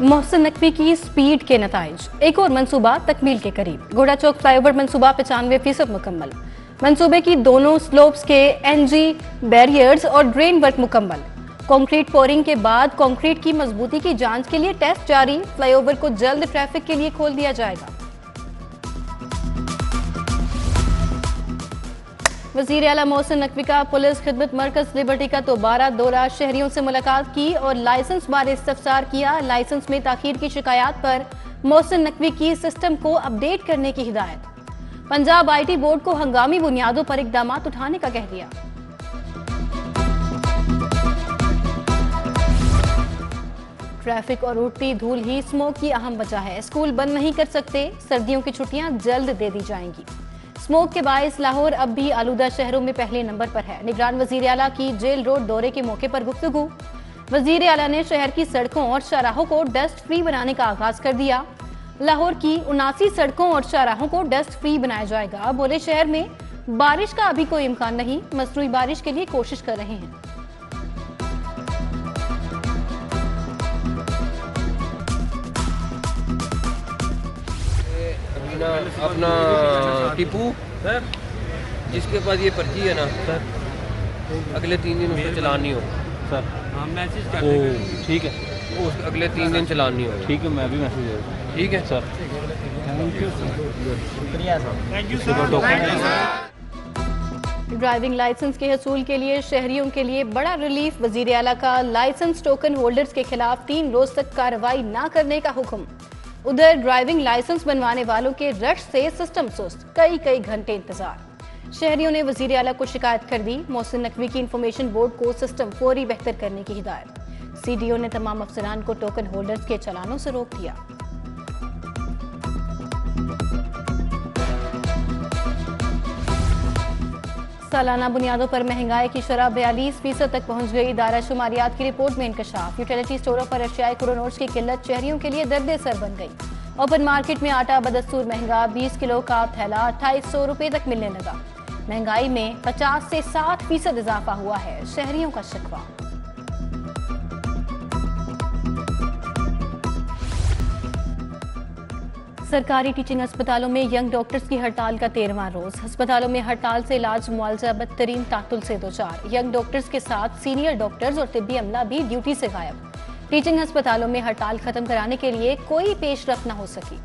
मोहसिन नकवी की स्पीड के नताइज, एक और मंसूबा तकमील के करीब। घोड़ा चौक फ्लाईओवर मंसूबा 95% मुकम्मल। मंसूबे की दोनों स्लोप्स के एनजी बैरियर्स और ड्रेन वर्क मुकम्मल। कंक्रीट पोरिंग के बाद कंक्रीट की मजबूती की जांच के लिए टेस्ट जारी। फ्लाईओवर को जल्द ट्रैफिक के लिए खोल दिया जाएगा। वज़ीर आला मोहसिन नकवी का पुलिस खिदमत मरकज लिबर्टी का दोबारा दौरा। शहरियों से मुलाकात की और लाइसेंस बारे इस्तफसार किया। लाइसेंस में ताखीर की शिकायत पर मोहसिन नकवी की सिस्टम को अपडेट करने की हिदायत। पंजाब IT बोर्ड को हंगामी बुनियादों पर इकदाम उठाने का कह दिया। ट्रैफिक और उड़ती धूल ही स्मोक की अहम वजह है। स्कूल बंद नहीं कर सकते। सर्दियों की छुट्टियां जल्द दे दी जाएंगी। स्मोक के बायस लाहौर अब भी आलूदा शहरों में पहले नंबर पर है। निगरान वजीर आला की जेल रोड दौरे के मौके पर गुफ्तगू। वजीर आला ने शहर की सड़कों और शाहराहों को डस्ट फ्री बनाने का आगाज कर दिया। लाहौर की 79 सड़कों और शाहराहों को डस्ट फ्री बनाया जाएगा। बोले शहर में बारिश का अभी कोई इम्कान नहीं, मसनूई बारिश के लिए कोशिश कर रहे हैं। अपना टीपू सर, जिसके पास ये पर्ची है ना सर, अगले 3 दिन उसको चलान नहीं हो सर। हाँ मैसेज कर देंगे। ठीक है, वो अगले 3 दिन चलान नहीं हो। ठीक है, मैं भी मैसेज दे दूँ। ठीक है सर, थैंक यू सर, शुक्रिया sir, thank you sir. Driving licence के हसूल के लिए शहरियों के लिए बड़ा रिलीफ। वजीर आला का लाइसेंस टोकन होल्डर्स के खिलाफ 3 रोज तक कार्रवाई न करने का हुक्म। उधर ड्राइविंग लाइसेंस बनवाने वालों के रश से सिस्टम सुस्त, कई घंटे इंतजार। शहरियों ने वजीर आला को शिकायत कर दी। मोहसिन नकवी की इंफॉर्मेशन बोर्ड को सिस्टम फौरी बेहतर करने की हिदायत। CDO ने तमाम अफसरान को टोकन होल्डर्स के चालानों से रोक दिया। सालाना बुनियादों पर महंगाई की शरह 42% तक पहुंच गई। दायरा शुमारियात की रिपोर्ट में इंकशाफ। यूटिलिटी स्टोरों पर अशियाए करोड़ों की किल्लत शहरियों के लिए दर्द सर बन गई। ओपन मार्केट में आटा बदस्तूर महंगा। 20 किलो का थैला 2800 रुपए तक मिलने लगा। महंगाई में 50 से 60% इजाफा हुआ है, शहरियों का शिकवा। सरकारी टीचिंग अस्पतालों में यंग डॉक्टर्स की हड़ताल का 13वां रोज। अस्पतालों में हड़ताल से इलाज मुआवजा बदतरीन तातुल से दो चार। यंग डॉक्टर्स के साथ सीनियर डॉक्टर्स और तिब्बी अमला भी ड्यूटी से गायब। टीचिंग अस्पतालों में हड़ताल खत्म कराने के लिए कोई पेशरफ न हो सकी।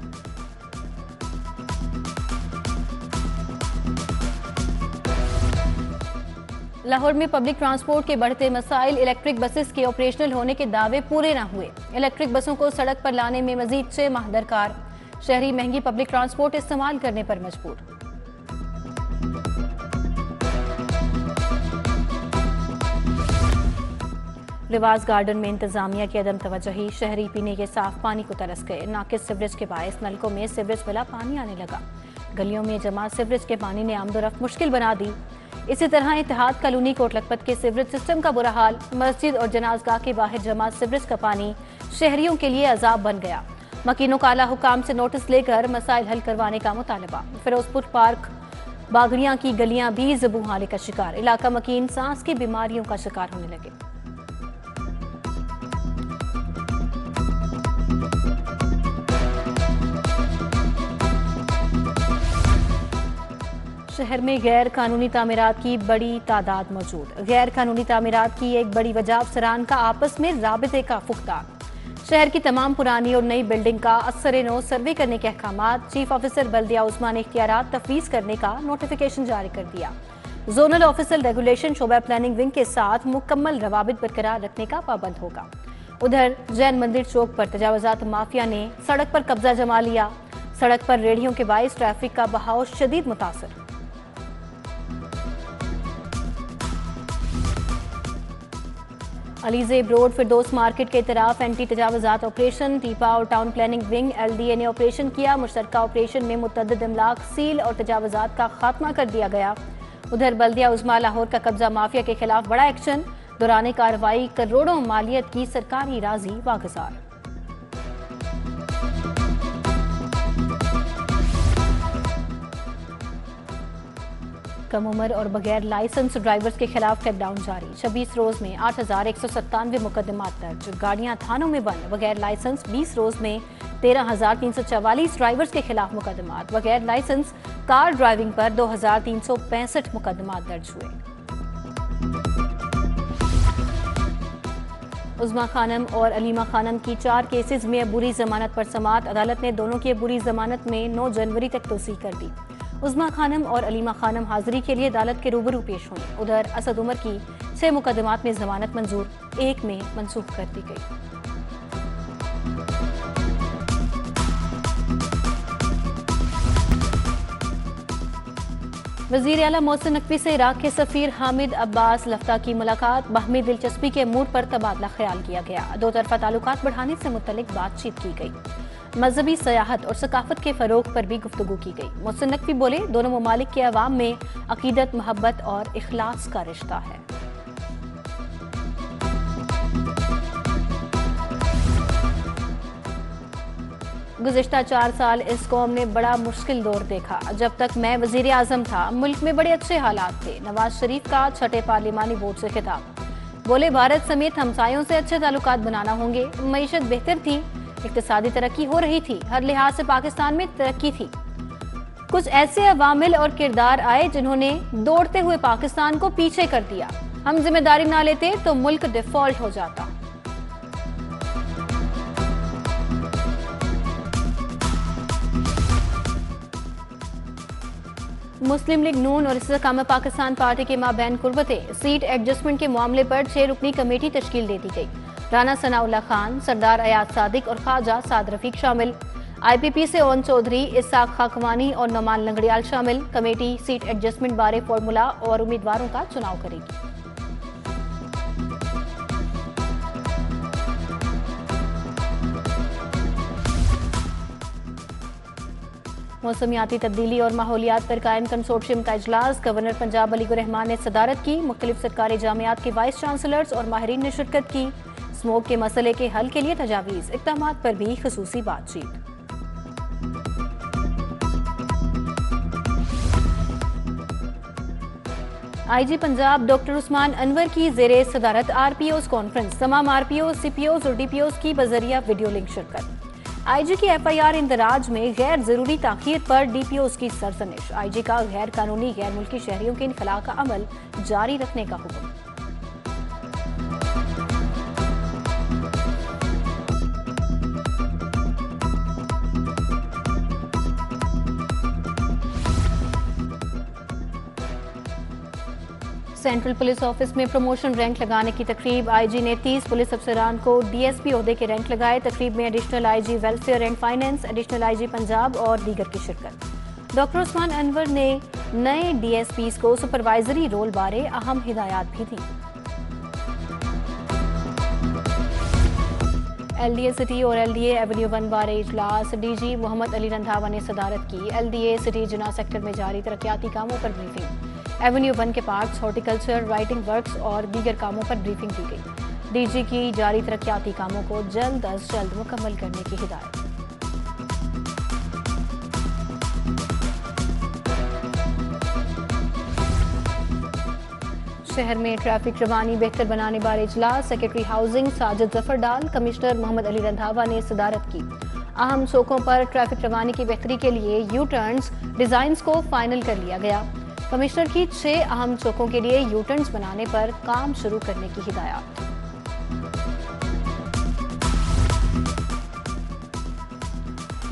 लाहौर में पब्लिक ट्रांसपोर्ट के बढ़ते मसाइल। इलेक्ट्रिक बसेस के ऑपरेशनल होने के दावे पूरे न हुए। इलेक्ट्रिक बसों को सड़क पर लाने में मजीद 6 माह दरकार। शहरी महंगी पब्लिक ट्रांसपोर्ट इस्तेमाल करने पर मजबूर। रिवाज गार्डन में इंतजामिया की अदम तवज्जोही। शहरी पीने के साफ पानी को तरस गए। नाकिस सीवरेज के बायस नलकों में सीवरेज वाला पानी आने लगा। गलियों में जमा सीवरेज के पानी ने आमदोरफ्त मुश्किल बना दी। इसी तरह इत्तेहाद कॉलोनी कोट लखपत के सीवरेज सिस्टम का बुरा हाल। मस्जिद और जनाजगाह के बाहर जमा सीवरेज का पानी शहरियों के लिए अजाब बन गया। मकीनों का आला हुकाम से नोटिस लेकर मसाइल हल करवाने का मुतालबा। फिरोजपुर पार्क बागड़ियां की गलियां भी ज़बूहाले का शिकार। इलाका मकीन सांस की बीमारियों का शिकार होने लगे। शहर में गैर कानूनी तामीरात की बड़ी तादाद मौजूद। गैर कानूनी तामीरात की एक बड़ी वजह अफसरान का आपस में राबिते का फुकदान। शहर की तमाम पुरानी और नई बिल्डिंग का असर-ए-नौ सर्वे करने के अहकामात। चीफ ऑफिसर बल्दिया उस्मान ने इख्तियारात तफवीज करने का नोटिफिकेशन जारी कर दिया। जोनल ऑफिसर रेगुलेशन शोबा प्लानिंग विंग के साथ मुकम्मल रवाबित बरकरार रखने का पाबंद होगा। उधर जैन मंदिर चौक पर तजावजात माफिया ने सड़क पर कब्जा जमा लिया। सड़क पर रेहड़ियों के बायस ट्रैफिक का बहाव शदीद मुतासर। अलीजेब रोड फिरदौस मार्केट के तरफ एंटी तजावजात ऑपरेशन। टीपा और टाउन प्लानिंग विंग LDA ने ऑपरेशन किया। मुश्तरका ऑपरेशन में मुतअद्दिद इमलाक सील और तजावजात का खात्मा कर दिया गया। उधर बल्दिया उज़्मा लाहौर का कब्जा माफिया के खिलाफ बड़ा एक्शन। दौरान कार्रवाई करोड़ों मालियत की सरकारी राजी वागजार। कम उम्र और बगैर लाइसेंस ड्राइवर्स के खिलाफ क्रैकडाउन जारी। 26 रोज में 8,197 मुकदमात दर्ज। गाड़ियां थानों में बंद। बगैर लाइसेंस 20 रोज में 13,344 ड्राइवर्स के खिलाफ मुकदमात। बगैर लाइसेंस कार ड्राइविंग पर 2,365 मुकदमात दर्ज हुए। उज़्मा खानम और अलीमा खानम की 4 केसेस में अबूरी जमानत पर समाअत। अदालत ने दोनों की अबूरी जमानत में 9 जनवरी तक तोसी कर दी। उज़्मा खानम और अलीमा खानम हाजिरी के लिए अदालत के रूबरू पेश हुई। उधर असद उमर की 6 मुकदमात में जमानत मंजूर, 1 में मनसूख कर दी गई। वज़ीर आला मोहसिन नकवी से इराक के सफीर हामिद अब्बास लफ्ता की मुलाकात। बाहमी दिलचस्पी के मूड पर तबादला ख्याल किया गया। दो तरफा ताल्लुकात बढ़ाने से मुतल्लिक बातचीत की गई। मजहबी सयाहत और सकाफत के फरोग पर भी गुफ्तगू की गई। मोहसिन नकवी बोले, दोनों ममालिक के अवाम में अकीदत, मोहब्बत और इखलास का रिश्ता है। गुज़िश्ता 4 साल इस कौम ने बड़ा मुश्किल दौर देखा। जब तक मैं वज़ीर आज़म था, मुल्क में बड़े अच्छे हालात थे। नवाज शरीफ का छठे पार्लिमानी वोट से खिताब। बोले, भारत समेत हमसायों से अच्छे ताल्लुकात बनाना होंगे। मईशत बेहतर थी, इक्तिसादी तरक्की हो रही थी, हर लिहाज से पाकिस्तान में तरक्की थी। कुछ ऐसे अवामिल और किरदार आए जिन्होंने दौड़ते हुए पाकिस्तान को पीछे कर दिया। हम जिम्मेदारी ना लेते तो मुल्क डिफॉल्ट हो जाता। मुस्लिम लीग नून और इस्तेकाम पाकिस्तान पार्टी के माबैन कुर्बतें। सीट एडजस्टमेंट के मामले पर 6 रुकनी कमेटी तश्कील दे दी गई। राना सनाउल्लाह खान, सरदार अयाज सादिक और ख्वाजा साद रफीक शामिल। IPP से ओन चौधरी, इसाक खाकवानी और नोमान लंगड़ियाल शामिल। कमेटी सीट एडजस्टमेंट बारे फॉर्मूला और उम्मीदवारों का चुनाव करेगी। मौसमियाती तब्दीली और माहौलियात पर कायम कंसोर्शियम का इजलास। गवर्नर पंजाब अली रहमान ने सदारत की। मुख्तलिफ सरकारी जामियात के वाइस चांसलर्स और माहिरीन ने शिरकत की। स्मोक के मसले के हल के लिए तजावीज़, इक़दामात पर भी खुसूसी बातचीत। IG पंजाब डॉक्टर उस्मान अनवर की ज़ेरे सदारत RPOs कॉन्फ्रेंस। तमाम RPOs, CPOs और DPOs की बजरिया वीडियो लिंक शिरकत। IG की FIR इंदराज में गैर जरूरी ताखीर पर DPOs की सरजनिश। IG का गैर कानूनी गैर मुल्की शहरियों के इनखला का अमल जारी रखने का हुक्म। सेंट्रल पुलिस ऑफिस में प्रमोशन रैंक लगाने की तकरीब। IG ने 30 पुलिस अफसरान को DSP ओहदे के रैंक लगाए। तकरीब में additional IG welfare and finance, additional IG Punjab और दीगर की शिरकत। डॉक्टर उस्मान अनवर ने नए DSPs को सुपरवाइजरी रोल बारे अहम हिदायत भी दी। LDA सिटी और LDA एवेन्यू 1 बारे इजलास। DG मोहम्मद अली रंधावा ने सदारत की। LDA सिटी जना सेक्टर में जारी तरक्याती कामों पर ब्रीफिंग। एवेन्यू 1 के पार्क्स, हॉर्टिकल्चर, राइटिंग वर्क्स और दीगर कामों पर ब्रीफिंग दी गई। DG की जारी तरक्याती कामों को जल्द अज जल्द मुकम्मल करने की हिदायत। शहर में ट्रैफिक रवानी बेहतर बनाने बारे इजलास। सेक्रेटरी हाउसिंग साजिद जफर डाल, कमिश्नर मोहम्मद अली रंधावा ने सदारत की। अहम सड़कों पर ट्रैफिक रवानी की बेहतरी के लिए यू टर्न्स डिजाइन्स को फाइनल कर लिया गया। कमिश्नर की 6 अहम चौकों के लिए यू टर्न्स बनाने पर काम शुरू करने की हिदायत।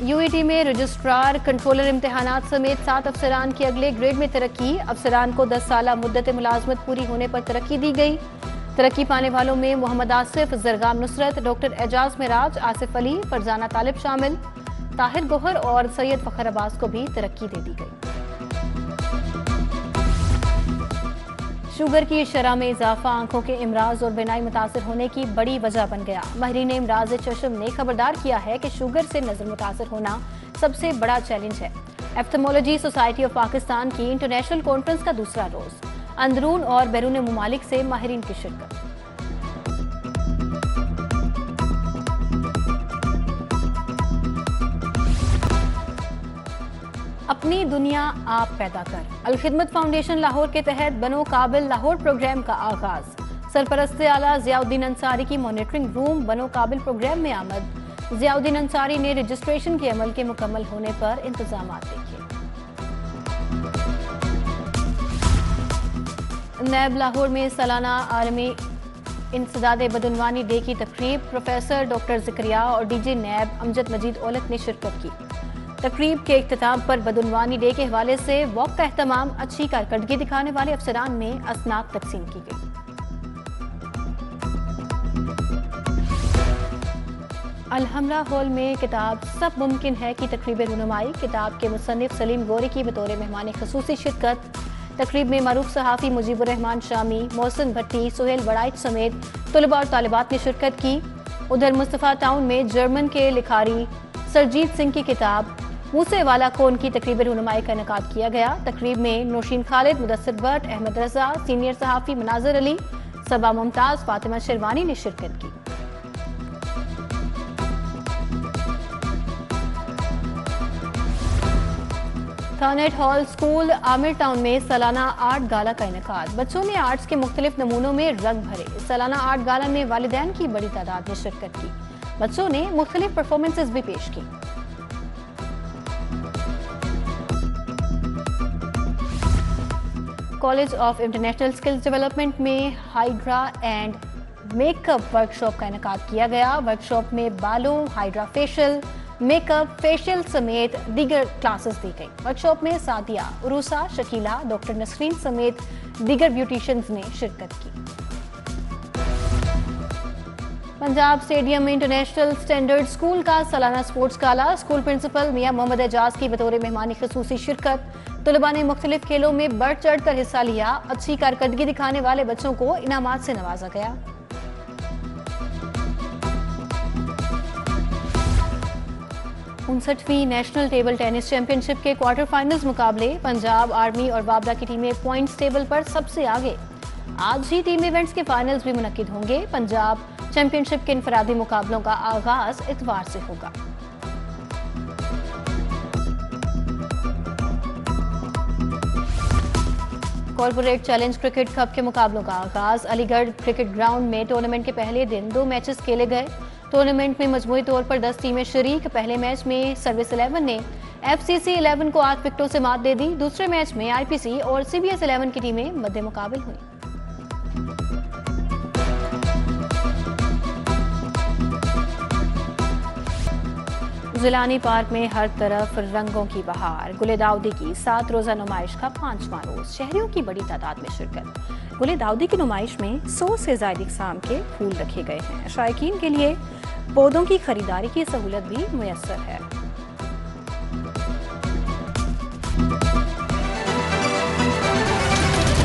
UET में रजिस्ट्रार, कंट्रोलर इम्तिहानात समेत 7 अफसरान की अगले ग्रेड में तरक्की। अफसरान को 10 साला मुद्दत मुलाजमत पूरी होने पर तरक्की दी गई। तरक्की पाने वालों में मोहम्मद आसिफ, जरगाम नुसरत, डॉक्टर एजाज मेराज, आसिफ अली, फरजाना तालिब शामिल। ताहिर गोहर और सैयद फखर अब्बास को भी तरक्की दे दी गई। शुगर की शरह में इजाफा आंखों के इमराज और बिनाई मुतासर होने की बड़ी वजह बन गया। माहिरीन इमराज चशम ने खबरदार किया है कि शुगर से नजर मुतासर होना सबसे बड़ा चैलेंज है। एफ्थेमोलॉजी सोसाइटी ऑफ पाकिस्तान की इंटरनेशनल कॉन्फ्रेंस का दूसरा रोज। अंदरून और बैरून मुमालिक से माहिरीन की शिरकत। अपनी दुनिया आप पैदा कर। अल-खिदमत फाउंडेशन लाहौर के तहत बनो काबिल लाहौर प्रोग्राम का आगाज। सरपरस्त आला जियाउद्दीन अंसारी की मॉनिटरिंग रूम बनो काबिल प्रोग्राम में आमद। जियाउद्दीन अंसारी ने रजिस्ट्रेशन के अमल के मुकम्मल होने पर इंतजामात देखे। नैब लाहौर में सालाना आलमी इंसदाद बदउनवानी डे की तकरीब प्रोफेसर डॉक्टर ज़िक्रिया और डीजी नैब अमजद मजीद औलख ने शिरकत की। तकरीब के इख्तिताम पर बदउनवानी डे के हवाले से वॉक का एहतमाम अच्छी कारकर्दगी दिखाने वाले अफसरान में असनाद तकसीम की गई। अलहमरा हॉल में किताब सब मुमकिन है की तकरीब रुनुमाई। किताब के मुसन्निफ सलीम गोरी की बतौर मेहमान खसूसी शिरकत। तकरीब में मरूफ सहाफ़ी मुजीबुर रहमान शामी, मोहसिन भट्टी, सुहेल बड़ाइच समेत तलबा और तालिबात ने शिरकत की। उधर मुस्तफ़ा टाउन में जर्मन के लिखारी सरजीत सिंह की किताब मूसे वाला कौन की तकरीब रुनुमाई का इनेकाद किया गया। तकरीब में नौशीन खालिद, मुदस्सिर भट्ट, अहमद रजा, सीनियर सहाफ़ी मनाजिर अली, सबा मुमताज़, फातिमा शेरवानी ने शिरकत की। थानेट हॉल स्कूल आमिर टाउन में सालाना आर्ट गाला का इनेकाद। बच्चों ने आर्ट्स के मुख्तलिफ नमूनों में रंग भरे। सालाना आर्ट गाला में वालिदैन की बड़ी तादाद ने शिरकत की। बच्चों ने मुख्तलिफ परफॉर्मेंसेस भी पेश की। College of international skills development में हाइड्रा एंड मेकअप वर्कशॉप का इनेकाद किया गया। वर्कशॉप में बालों, हाइड्रा फेशियल, मेकअप, फेशियल समेत दीगर क्लासेस दी गई। वर्कशॉप में सादिया, उरूसा, शकीला, डॉक्टर नसरीन समेत दीगर ब्यूटिशियंस ने शिरकत की। पंजाब स्टेडियम में इंटरनेशनल स्टैंडर्ड स्कूल का सालाना स्पोर्ट्स गाला। स्कूल प्रिंसिपल मियां मोहम्मद एजाज की बतौर मेहमान खसूसी शिरकत। तलबा ने मुख्तलिफ खेलों में बढ़ चढ़ कर हिस्सा लिया। अच्छी कारकर्दगी दिखाने वाले बच्चों को इनामात से नवाजा गया। 59वीं नेशनल टेबल टेनिस चैंपियनशिप के क्वार्टर फाइनल्स मुकाबले पंजाब आर्मी और वाबरा की टीमें पॉइंट्स टेबल पर सबसे आगे। आज ही टीम इवेंट्स के फाइनल्स भी मुनक्किद होंगे। पंजाब चैंपियनशिप के इनफरादी मुकाबलों का आगाज इतवार से होगा। कॉर्पोरेट चैलेंज क्रिकेट कप के मुकाबलों का आगाज। अलीगढ़ क्रिकेट ग्राउंड में टूर्नामेंट के पहले दिन 2 मैचेस खेले गए। टूर्नामेंट में मजमूई तौर पर 10 टीमें शरीक। पहले मैच में सर्विस 11 ने FCC 11 को 8 विकेटों से मात दे दी। दूसरे मैच में IPC और CBS 11 की टीमें मद्दे मुकाबिल हुई। जिलानी पार्क में हर तरफ रंगों की बहार। गुले दाऊदी की 7 रोजा नुमाइश का 5वां रोज। शहरियों की बड़ी तादाद में शिरकत। गुले दाऊदी की नुमाइश में 100 से ज्यादा इक़साम के फूल रखे गए हैं। शायकीन के लिए पौधों की खरीदारी की सहूलत भी मुयस्सर है।